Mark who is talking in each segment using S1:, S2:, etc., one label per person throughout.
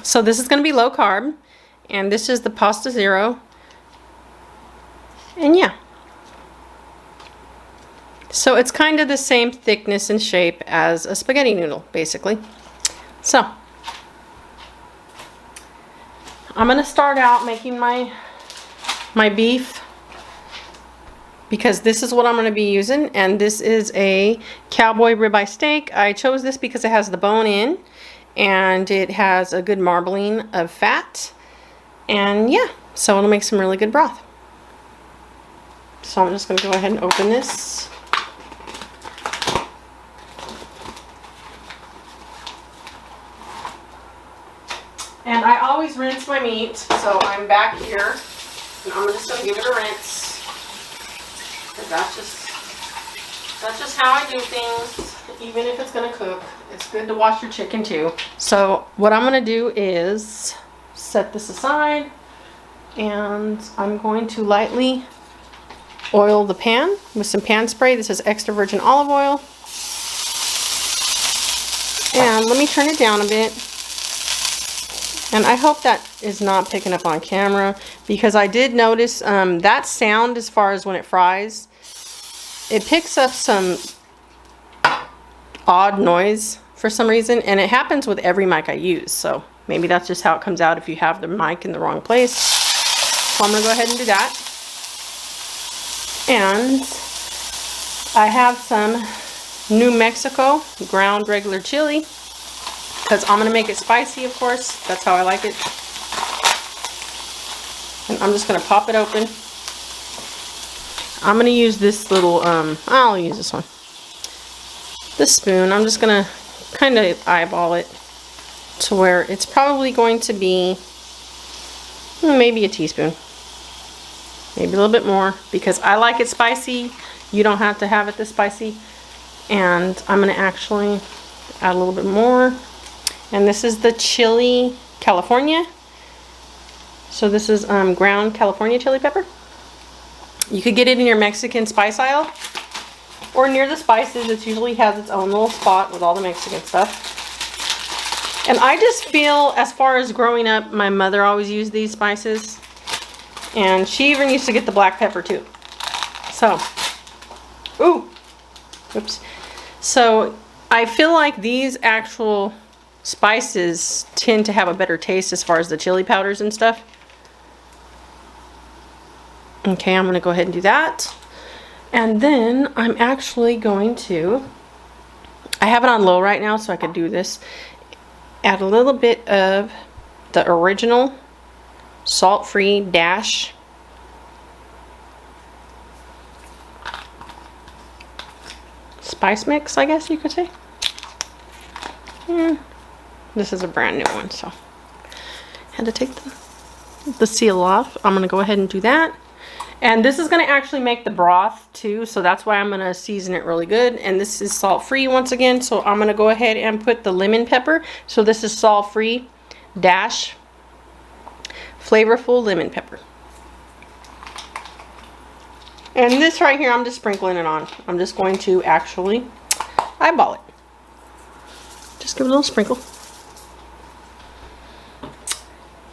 S1: So this is going to be low carb, and this is the pasta zero. And yeah. So it's kind of the same thickness and shape as a spaghetti noodle, basically. So I'm going to start out making my beef, because this is what I'm going to be using, and this is a cowboy ribeye steak. I chose this because it has the bone in, and it has a good marbling of fat, and yeah, so it'll make some really good broth. So I'm just going to go ahead and open this. And I always rinse my meat, so I'm back here, and I'm just going to give it a rinse. That's just how I do things, even if it's going to cook. It's good to wash your chicken too. So what I'm going to do is set this aside, and I'm going to lightly oil the pan with some pan spray. This is extra virgin olive oil. And let me turn it down a bit. And I hope that is not picking up on camera, because I did notice that sound, as far as when it fries, it picks up some odd noise for some reason, and it happens with every mic I use, so maybe that's just how it comes out if you have the mic in the wrong place. So I'm going to go ahead and do that. And I have some New Mexico ground regular chili, because I'm going to make it spicy, of course. That's how I like it. And I'm just going to pop it open. I'm going to use this little, I'll use this one. This spoon, I'm just going to kind of eyeball it to where it's probably going to be maybe a teaspoon. Maybe a little bit more, because I like it spicy. You don't have to have it this spicy. And I'm going to actually add a little bit more. And this is the chili California. So this is ground California chili pepper. You could get it in your Mexican spice aisle, or near the spices. It usually has its own little spot with all the Mexican stuff. And I just feel, as far as growing up, my mother always used these spices. And she even used to get the black pepper too. So, oops. So I feel like these actual spices tend to have a better taste as far as the chili powders and stuff. Okay, I'm going to go ahead and do that. And then I'm actually going to, I have it on low right now so I could do this, add a little bit of the original salt-free dash spice mix, I guess you could say. This is a brand new one, so I had to take the seal off. I'm going to go ahead and do that. And this is going to actually make the broth too, so that's why I'm going to season it really good. And this is salt-free once again, so I'm going to go ahead and put the lemon pepper. So this is salt-free dash flavorful lemon pepper. And this right here, I'm just sprinkling it on. I'm just going to actually eyeball it. Just give it a little sprinkle.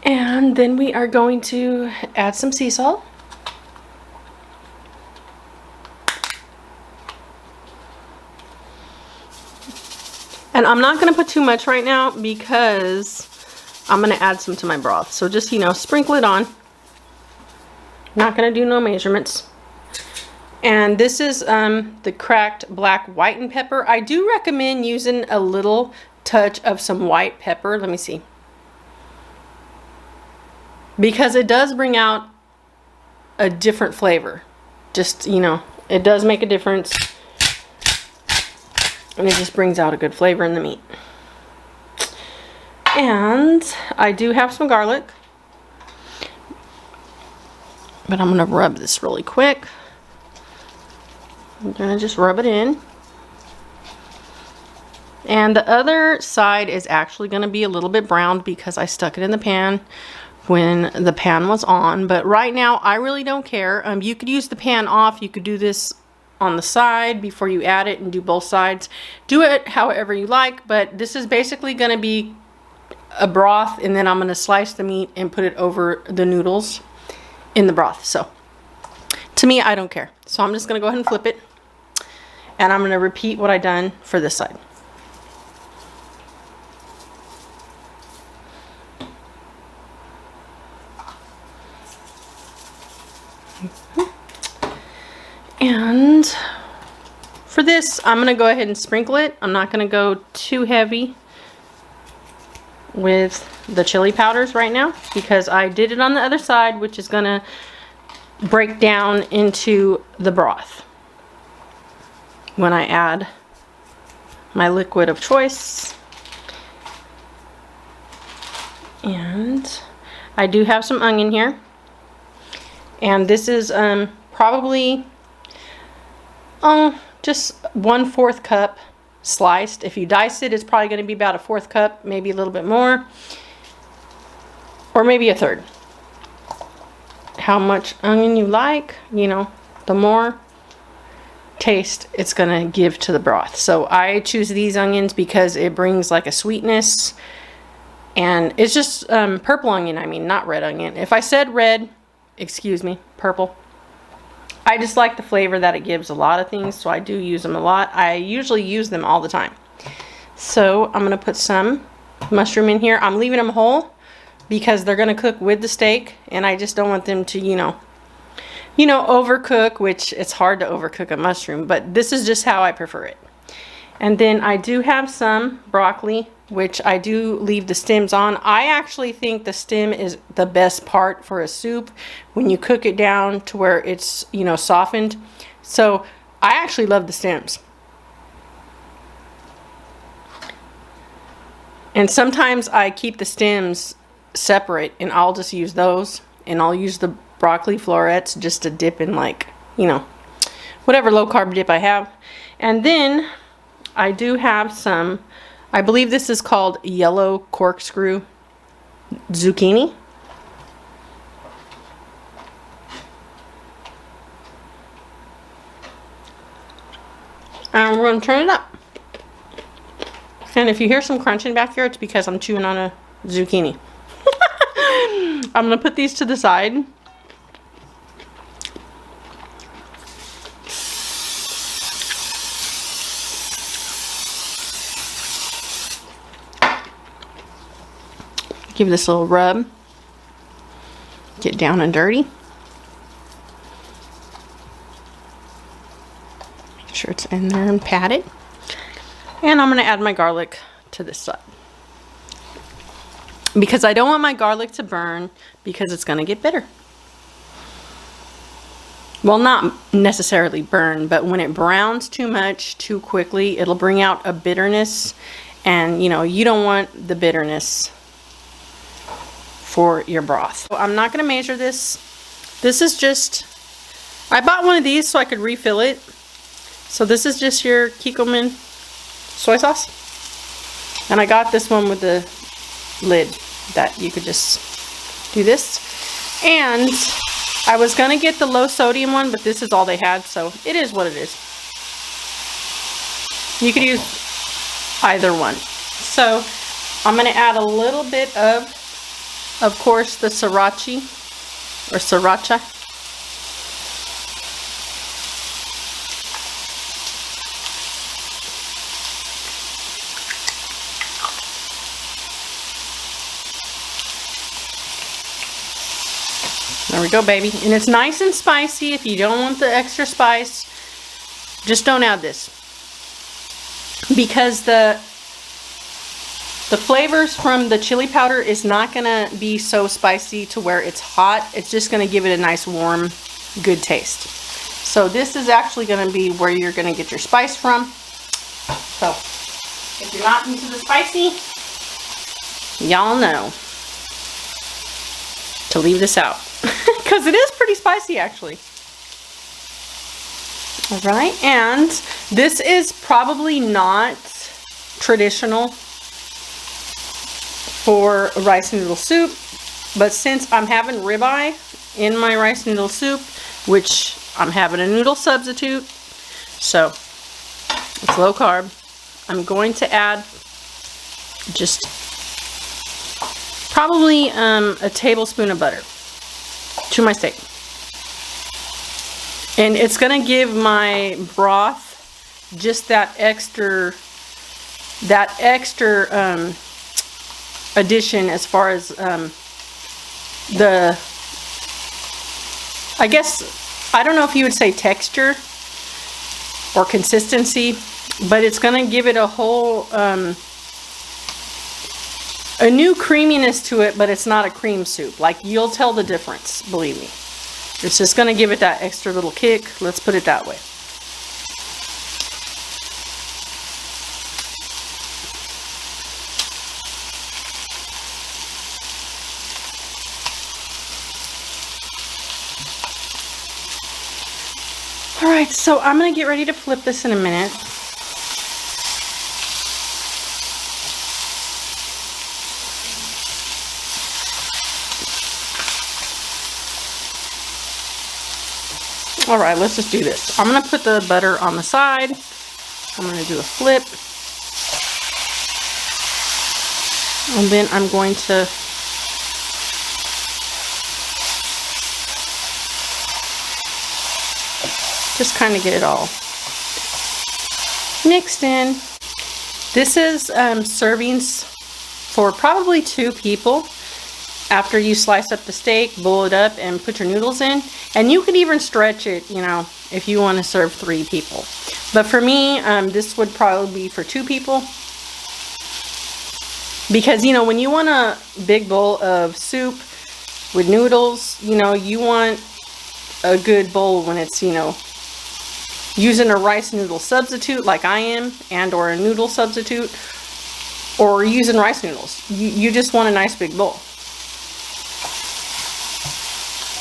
S1: And then we are going to add some sea salt. And I'm not going to put too much right now because I'm going to add some to my broth. So just, you know, sprinkle it on. Not going to do no measurements. And this is the cracked black white pepper. I do recommend using a little touch of some white pepper. Let me see. Because it does bring out a different flavor. Just, you know, it does make a difference. And it just brings out a good flavor in the meat. And I do have some garlic. But I'm going to rub this really quick. I'm going to just rub it in. And the other side is actually going to be a little bit browned because I stuck it in the pan when the pan was on. But right now, I really don't care. You could use the pan off. You could do this on the side before you add it and do both sides. Do it however you like, but this is basically going to be a broth, and then I'm going to slice the meat and put it over the noodles in the broth. So to me, I don't care. So I'm just going to go ahead and flip it. And I'm going to repeat what I done for this side. And for this, I'm going to go ahead and sprinkle it. I'm not going to go too heavy with the chili powders right now because I did it on the other side, which is going to break down into the broth when I add my liquid of choice. And I do have some onion here. And this is probably just 1/4 cup sliced. If you dice it, it's probably going to be about a 1/4 cup, maybe a little bit more, or maybe a 1/3. How much onion you like, you know, the more taste it's going to give to the broth. So I choose these onions because it brings like a sweetness, and it's just purple onion, I mean, not red onion. If I said red, excuse me, purple. I just like the flavor that it gives a lot of things, so I do use them a lot. I usually use them all the time. So I'm going to put some mushroom in here. I'm leaving them whole because they're going to cook with the steak, and I just don't want them to, you know, overcook, which it's hard to overcook a mushroom, but this is just how I prefer it. And then I do have some broccoli, which I do leave the stems on. I actually think the stem is the best part for a soup when you cook it down to where it's, you know, softened. So I actually love the stems. And sometimes I keep the stems separate and I'll just use those, and I'll use the broccoli florets just to dip in, like, you know, whatever low carb dip I have. And then I do have some, I believe this is called yellow corkscrew zucchini. And we're going to turn it up. And if you hear some crunching back here, it's because I'm chewing on a zucchini. I'm going to put these to the side. Give this a little rub. Get down and dirty. Make sure it's in there and patted. And I'm going to add my garlic to this side. Because I don't want my garlic to burn, because it's going to get bitter. Well, not necessarily burn, but when it browns too much too quickly, it'll bring out a bitterness. And, you know, you don't want the bitterness for your broth. So I'm not going to measure this. This is just, I bought one of these so I could refill it. So this is just your Kikkoman soy sauce. And I got this one with the lid that you could just do this. And I was going to get the low sodium one, but this is all they had, so it is what it is. You could use either one. So I'm going to add a little bit of course, the sriracha or sriracha. There we go, baby. And it's nice and spicy. If you don't want the extra spice, just don't add this. Because the flavors from the chili powder is not going to be so spicy to where it's hot. It's just going to give it a nice, warm, good taste. So this is actually going to be where you're going to get your spice from. So if you're not into the spicy, y'all know to leave this out. Because it is pretty spicy, actually. Alright, and this is probably not traditional for rice noodle soup, but since I'm having ribeye in my rice noodle soup, which I'm having a noodle substitute, so it's low carb, I'm going to add just probably a tablespoon of butter to my steak. And it's gonna give my broth just that extra addition as far as I guess, I don't know if you would say texture or consistency, but it's gonna give it a whole a new creaminess to it, but it's not a cream soup. Like, you'll tell the difference, believe me. It's just gonna give it that extra little kick, let's put it that way. Alright, so I'm gonna get ready to flip this in a minute. Alright, let's just do this. I'm going to put the butter on the side. I'm going to do a flip. And then I'm going to just kind of get it all mixed in. This is servings for probably 2 people. After you slice up the steak, boil it up, and put your noodles in. And you could even stretch it, you know, if you want to serve 3 people. But for me, this would probably be for 2 people. Because, you know, when you want a big bowl of soup with noodles, you know, you want a good bowl when it's, you know, using a rice noodle substitute like I am, and or a noodle substitute, or using rice noodles. You just want a nice big bowl.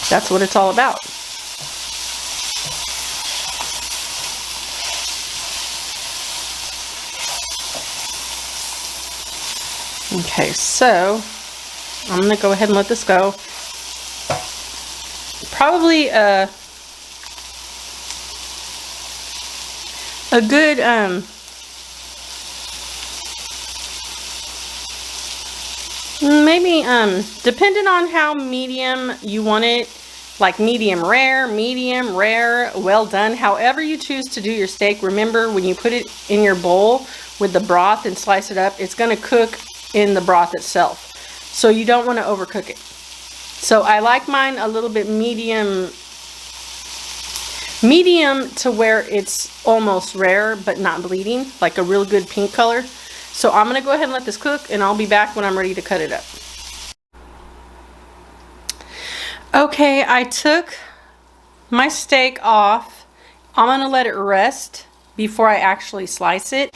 S1: That's what it's all about. Okay, so I'm going to go ahead and let this go. Probably a good maybe depending on how medium you want it, like medium rare, well done, however you choose to do your steak. Remember, when you put it in your bowl with the broth and slice it up, it's going to cook in the broth itself, so you don't want to overcook it. So I like mine a little bit medium to where it's almost rare but not bleeding, like a real good pink color. So I'm going to go ahead and let this cook, and I'll be back when I'm ready to cut it up. Okay, I took my steak off. I'm going to let it rest before I actually slice it.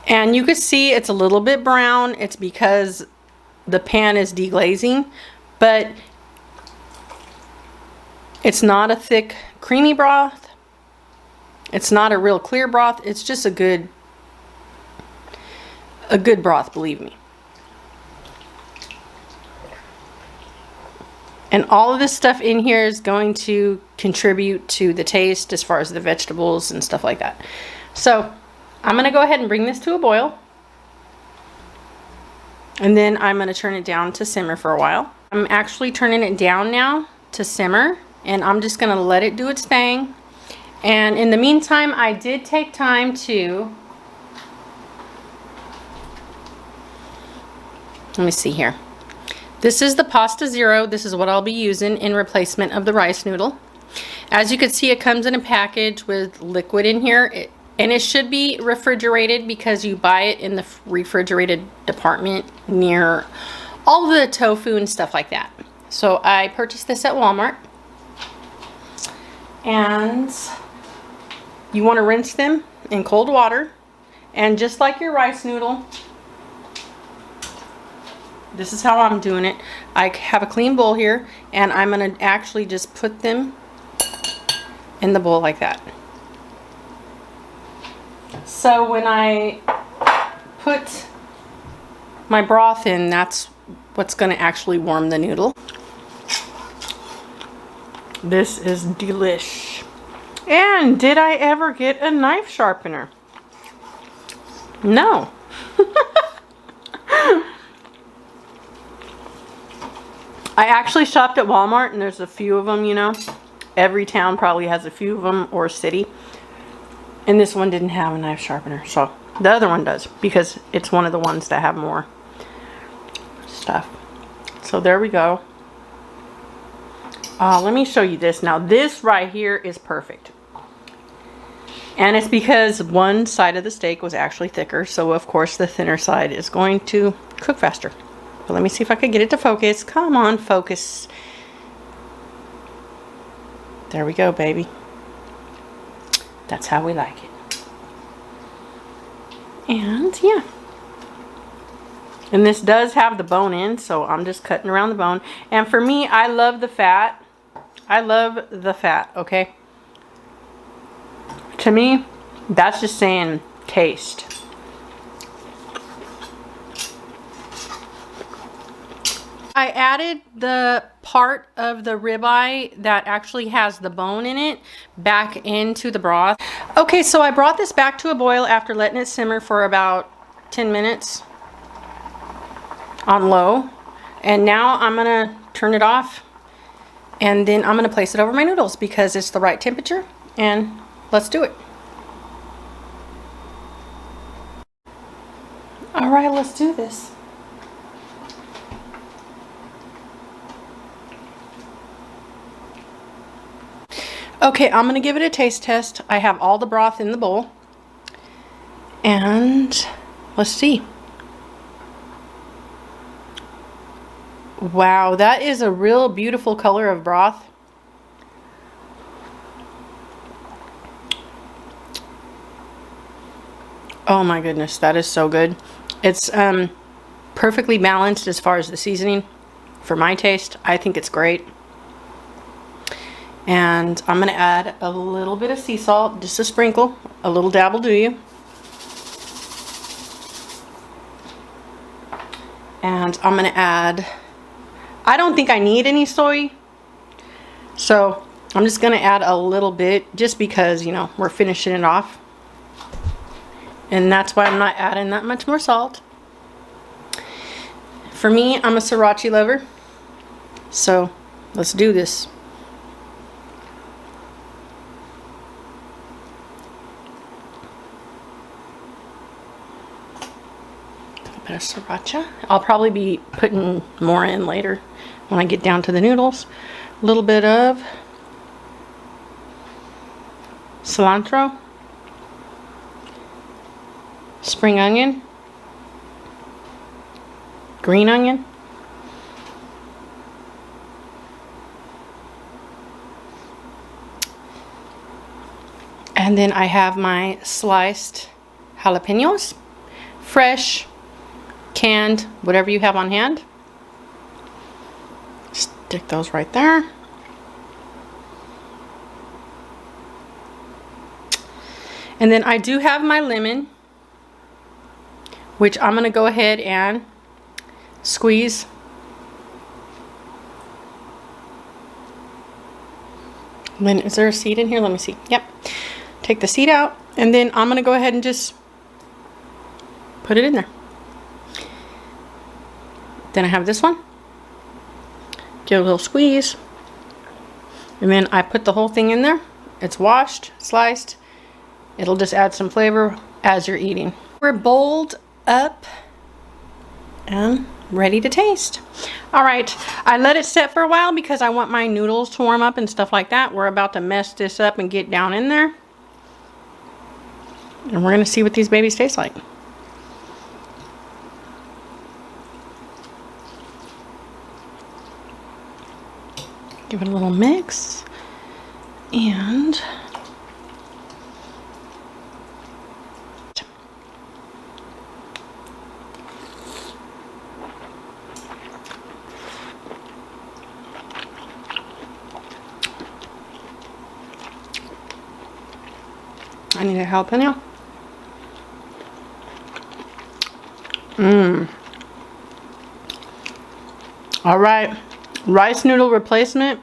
S1: And you can see it's a little bit brown. It's because the pan is deglazing, but it's not a thick, creamy broth. It's not a real clear broth. It's just a good broth, believe me. And all of this stuff in here is going to contribute to the taste as far as the vegetables and stuff like that. So I'm going to go ahead and bring this to a boil. And then I'm going to turn it down to simmer for a while. I'm actually turning it down now to simmer. And I'm just going to let it do its thing. And in the meantime, I did take time to... Let me see here. This is the Pasta Zero. This is what I'll be using in replacement of the rice noodle. As you can see, it comes in a package with liquid in here. And it should be refrigerated because you buy it in the refrigerated department near all the tofu and stuff like that. So I purchased this at Walmart. And you want to rinse them in cold water. And just like your rice noodle, this is how I'm doing it. I have a clean bowl here, and I'm going to actually just put them in the bowl like that. So when I put my broth in, that's what's going to actually warm the noodle. This is delish. And did I ever get a knife sharpener? No. I actually shopped at Walmart, and there's a few of them, you know. Every town probably has a few of them, or city. And this one didn't have a knife sharpener. So the other one does, because it's one of the ones that have more stuff. So there we go. Let me show you this. Now this right here is perfect. And it's because one side of the steak was actually thicker. So of course the thinner side is going to cook faster. But let me see if I can get it to focus. Come on, focus. There we go, baby. That's how we like it. And yeah. And this does have the bone in, so I'm just cutting around the bone. And for me, I love the fat. I love the fat, okay? To me, that's just saying taste. I added the part of the ribeye that actually has the bone in it back into the broth. Okay, so I brought this back to a boil after letting it simmer for about 10 minutes on low. And now I'm gonna turn it off, and then I'm gonna place it over my noodles because it's the right temperature, and let's do it. All right, let's do this. Okay, I'm gonna give it a taste test. I have all the broth in the bowl, and let's see. Wow, that is a real beautiful color of broth. Oh my goodness, that is so good. It's perfectly balanced as far as the seasoning. For my taste, I think it's great. And I'm going to add a little bit of sea salt, just a sprinkle. A little dab will do you. And I'm going to add, I don't think I need any soy, so I'm just going to add a little bit just because, you know, we're finishing it off. And that's why I'm not adding that much more salt. For me, I'm a sriracha lover, so let's do this. A bit of sriracha. I'll probably be putting more in later when I get down to the noodles. A little bit of cilantro, spring onion, green onion, and then I have my sliced jalapenos, fresh, canned, whatever you have on hand. Stick those right there. And then I do have my lemon, which I'm going to go ahead and squeeze. Then, is there a seed in here? Let me see. Yep. Take the seed out, and then I'm going to go ahead and just put it in there. Then I have this one. Give it a little squeeze. And then I put the whole thing in there. It's washed, sliced. It'll just add some flavor as you're eating. We're bowled up and ready to taste. All right, I let it set for a while because I want my noodles to warm up and stuff like that. We're about to mess this up and get down in there. And we're gonna see what these babies taste like. Give it a little mix, and I need a jalapeno. All right, rice noodle replacement.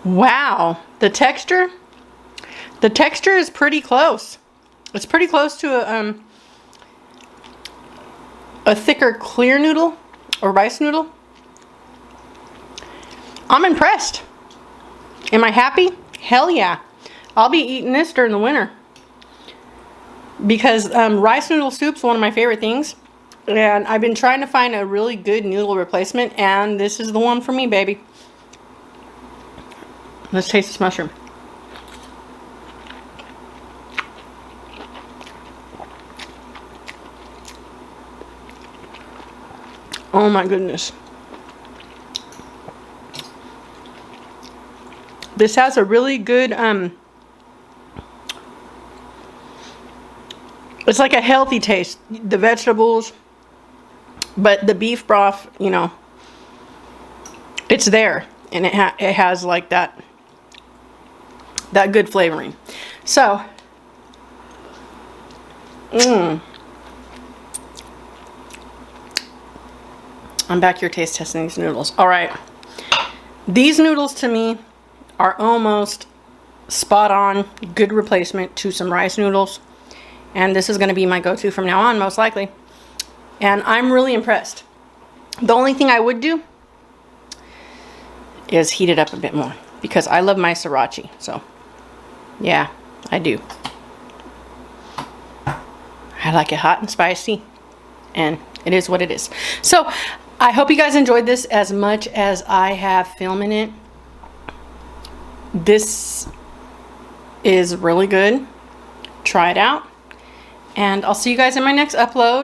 S1: Wow, the texture is pretty close. It's pretty close to a thicker clear noodle or rice noodle. I'm impressed. Am I happy? Hell yeah. I'll be eating this during the winter because rice noodle soup's one of my favorite things, and I've been trying to find a really good noodle replacement, and this is the one for me, baby. Let's taste this mushroom. Oh my goodness. This has a really good, it's like a healthy taste. The vegetables, but the beef broth, you know, it's there. And it has like that good flavoring. So, I'm back here taste testing these noodles. All right. These noodles to me are almost spot on, good replacement to some rice noodles. And this is going to be my go-to from now on, most likely. And I'm really impressed. The only thing I would do is heat it up a bit more because I love my sriracha. So, yeah, I do. I like it hot and spicy, and it is what it is. So, I hope you guys enjoyed this as much as I have filming it. This is really good. Try it out. And I'll see you guys in my next upload.